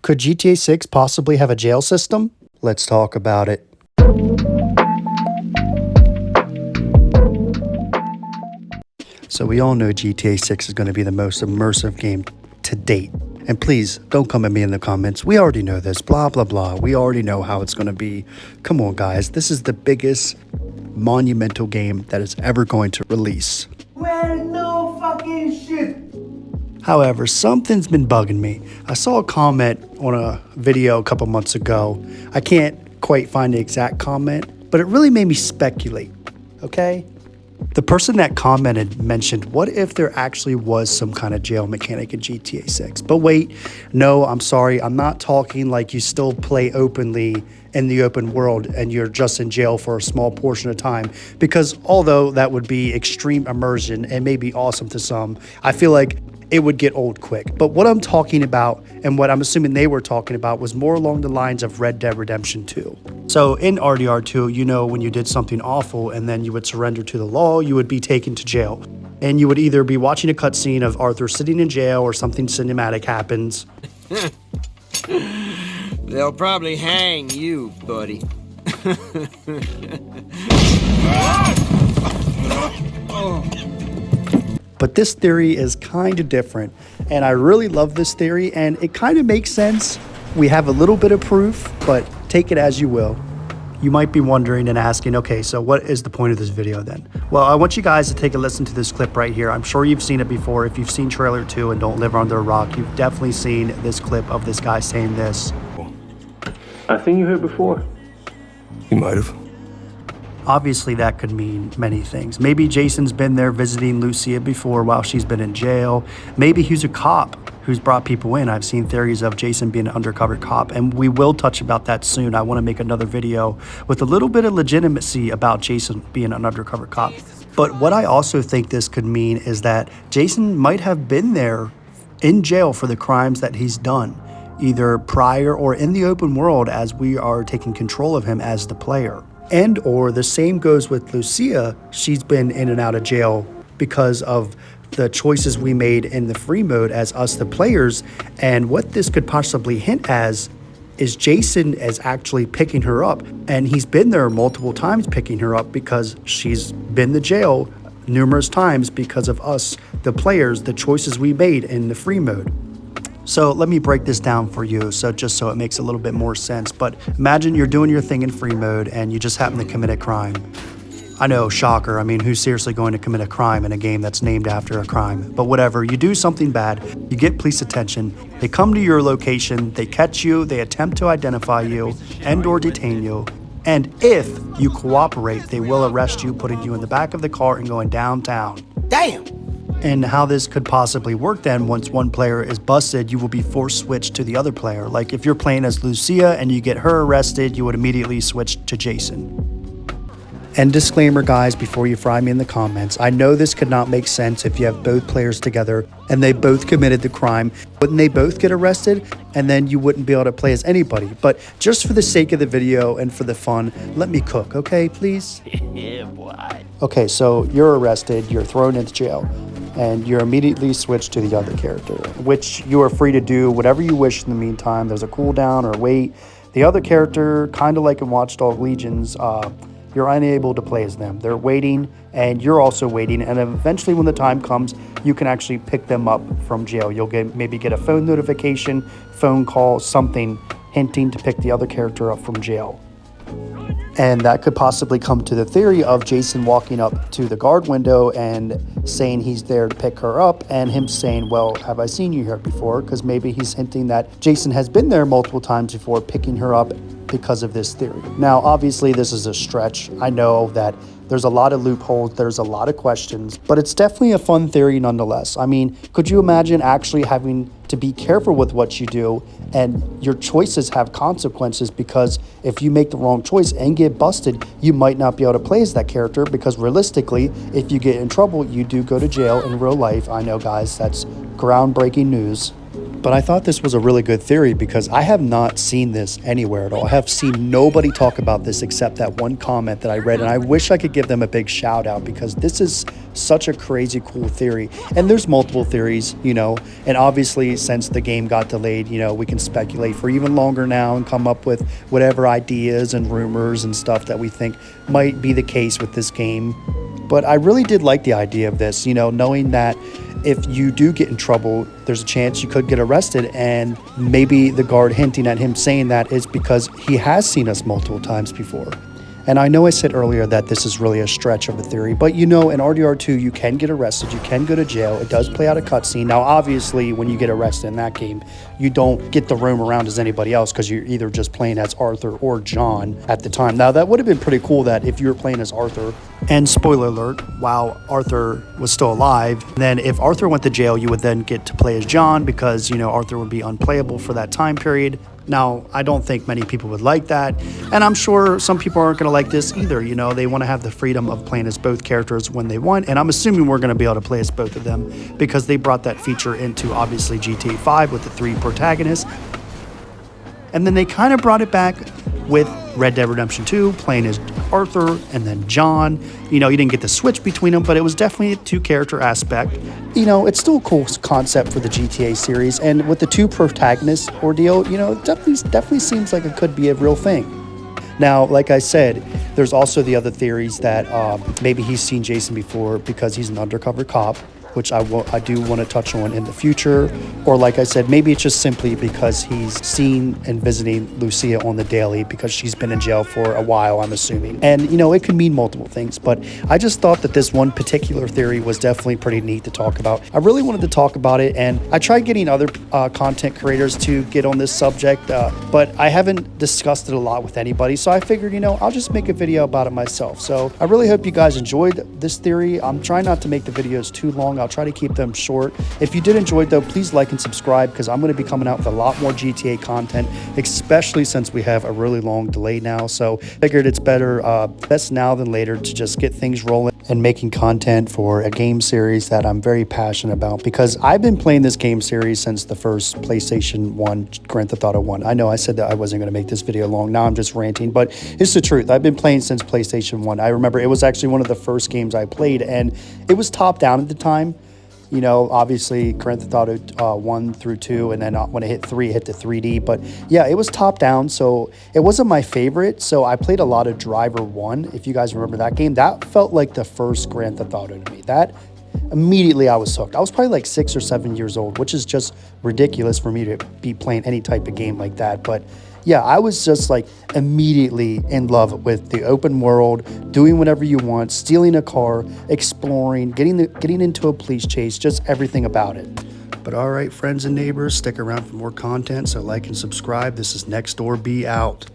Could GTA 6 possibly have a jail system? Let's talk about it. So we all know GTA 6 is going to be the most immersive game to date. And please, don't come at me in the comments. We already know this, blah, blah, blah. We already know how it's going to be. Come on, guys. This is the biggest monumental game that is ever going to release. Man, no fucking shit. However, something's been bugging me. I saw a comment on a video a couple months ago. I can't quite find the exact comment, but it really made me speculate, okay? The person that commented mentioned, what if there actually was some kind of jail mechanic in GTA 6? But wait, no, I'm sorry. I'm not talking like you still play openly in the open world and you're just in jail for a small portion of time. Because although that would be extreme immersion and may be awesome to some, I feel like it would get old quick. But what I'm talking about and what I'm assuming they were talking about was more along the lines of Red Dead Redemption 2. So in RDR 2, you know, when you did something awful and then you would surrender to the law, you would be taken to jail. And you would either be watching a cutscene of Arthur sitting in jail or something cinematic happens. They'll probably hang you, buddy. But this theory is kind of different, and I really love this theory, and it kind of makes sense. We have a little bit of proof, but take it as you will. You might be wondering and asking, okay, so what is the point of this video then? Well, I want you guys to take a listen to this clip right here. I'm sure you've seen it before. If you've seen trailer 2 and don't live under a rock, you've definitely seen this clip of this guy saying this. I think you heard before. You might have. Obviously, that could mean many things. Maybe Jason's been there visiting Lucia before while she's been in jail. Maybe he's a cop who's brought people in. I've seen theories of Jason being an undercover cop, and we will touch about that soon. I want to make another video with a little bit of legitimacy about Jason being an undercover cop. But what I also think this could mean is that Jason might have been there in jail for the crimes that he's done, either prior or in the open world as we are taking control of him as the player. And or the same goes with Lucia. She's been in and out of jail because of the choices we made in the free mode as us, the players. And what this could possibly hint as is Jason is actually picking her up. And he's been there multiple times picking her up because she's been to jail numerous times because of us, the players, the choices we made in the free mode. So let me break this down for you, just so it makes a little bit more sense. But imagine you're doing your thing in free mode and you just happen to commit a crime. I know, shocker. I mean, who's seriously going to commit a crime in a game that's named after a crime? But whatever, you do something bad, you get police attention, they come to your location, they catch you, they attempt to identify you and or detain you. And if you cooperate, they will arrest you, putting you in the back of the car and going downtown. Damn. And how this could possibly work then, once one player is busted, you will be force switched to the other player. Like if you're playing as Lucia and you get her arrested, you would immediately switch to Jason. And disclaimer, guys, before you fry me in the comments, I know this could not make sense if you have both players together and they both committed the crime. Wouldn't they both get arrested? And then you wouldn't be able to play as anybody. But just for the sake of the video and for the fun, let me cook, okay, please? Yeah, boy. Okay, so you're arrested, you're thrown into jail, and you're immediately switched to the other character, which you are free to do whatever you wish in the meantime. There's a cooldown or wait. The other character, kind of like in Watch Dogs Legions, you're unable to play as them. They're waiting, and you're also waiting, and eventually when the time comes, you can actually pick them up from jail. You'll maybe get a phone notification, phone call, something hinting to pick the other character up from jail. And that could possibly come to the theory of Jason walking up to the guard window and saying he's there to pick her up, and him saying, well, have I seen you here before? Because maybe he's hinting that Jason has been there multiple times before picking her up because of this theory. Now, obviously, this is a stretch. I know that there's a lot of loopholes, there's a lot of questions, but it's definitely a fun theory nonetheless. I mean, could you imagine actually having to be careful with what you do and your choices have consequences? Because if you make the wrong choice and get busted, you might not be able to play as that character, because realistically, if you get in trouble, you do go to jail in real life. I know, guys, that's groundbreaking news. But I thought this was a really good theory because I have not seen this anywhere at all. I have seen nobody talk about this except that one comment that I read, and I wish I could give them a big shout out because this is such a crazy cool theory. And there's multiple theories, you know, and obviously since the game got delayed, you know, we can speculate for even longer now and come up with whatever ideas and rumors and stuff that we think might be the case with this game. But I really did like the idea of this, you know, knowing that if you do get in trouble, there's a chance you could get arrested, and maybe the guard hinting at him saying that is because he has seen us multiple times before. And I know I said earlier that this is really a stretch of a theory, but you know, in RDR2, you can get arrested, you can go to jail. It does play out a cutscene. Now, obviously, when you get arrested in that game, you don't get to roam around as anybody else because you're either just playing as Arthur or John at the time. Now, that would have been pretty cool that if you were playing as Arthur, and spoiler alert, while Arthur was still alive, then if Arthur went to jail, you would then get to play as John because, you know, Arthur would be unplayable for that time period. Now, I don't think many people would like that, and I'm sure some people aren't going to like this either. You know, they want to have the freedom of playing as both characters when they want, and I'm assuming we're going to be able to play as both of them because they brought that feature into, obviously, GTA 5 with the 3 protagonists. And then they kind of brought it back with Red Dead Redemption 2, playing as Arthur and then John. You know, you didn't get to switch between them, but it was definitely a two-character aspect. You know, it's still a cool concept for the GTA series, and with the 2 protagonists ordeal, you know, it definitely seems like it could be a real thing. Now, like I said, there's also the other theories that maybe he's seen Jason before because he's an undercover cop, which I do want to touch on in the future. Or like I said, maybe it's just simply because he's seen and visiting Lucia on the daily because she's been in jail for a while, I'm assuming. And, you know, it could mean multiple things, but I just thought that this one particular theory was definitely pretty neat to talk about. I really wanted to talk about it, and I tried getting other content creators to get on this subject, but I haven't discussed it a lot with anybody, so I figured, you know, I'll just make a video about it myself. So I really hope you guys enjoyed this theory. I'm trying not to make the videos too long. I'll try to keep them short. If you did enjoy it though, please like and subscribe because I'm going to be coming out with a lot more GTA content, especially since we have a really long delay now. So figured it's better, best now than later to just get things rolling and making content for a game series that I'm very passionate about because I've been playing this game series since the first PlayStation 1 Grand Theft Auto 1. I know I said that I wasn't going to make this video long. Now I'm just ranting, but it's the truth. I've been playing since PlayStation 1. I remember it was actually one of the first games I played, and it was top down at the time. You know, obviously Grand Theft Auto 1 through 2, and then when it hit 3, it hit the 3D. But yeah, it was top down, so it wasn't my favorite. So I played a lot of Driver 1, if you guys remember that game. That felt like the first Grand Theft Auto to me. That immediately I was hooked. I was probably like 6 or 7 years old, which is just ridiculous for me to be playing any type of game like that. But yeah, I was just like immediately in love with the open world, doing whatever you want, stealing a car, exploring, getting into a police chase, just everything about it. But all right, friends and neighbors, stick around for more content, so like and subscribe. This is Next Door Be out.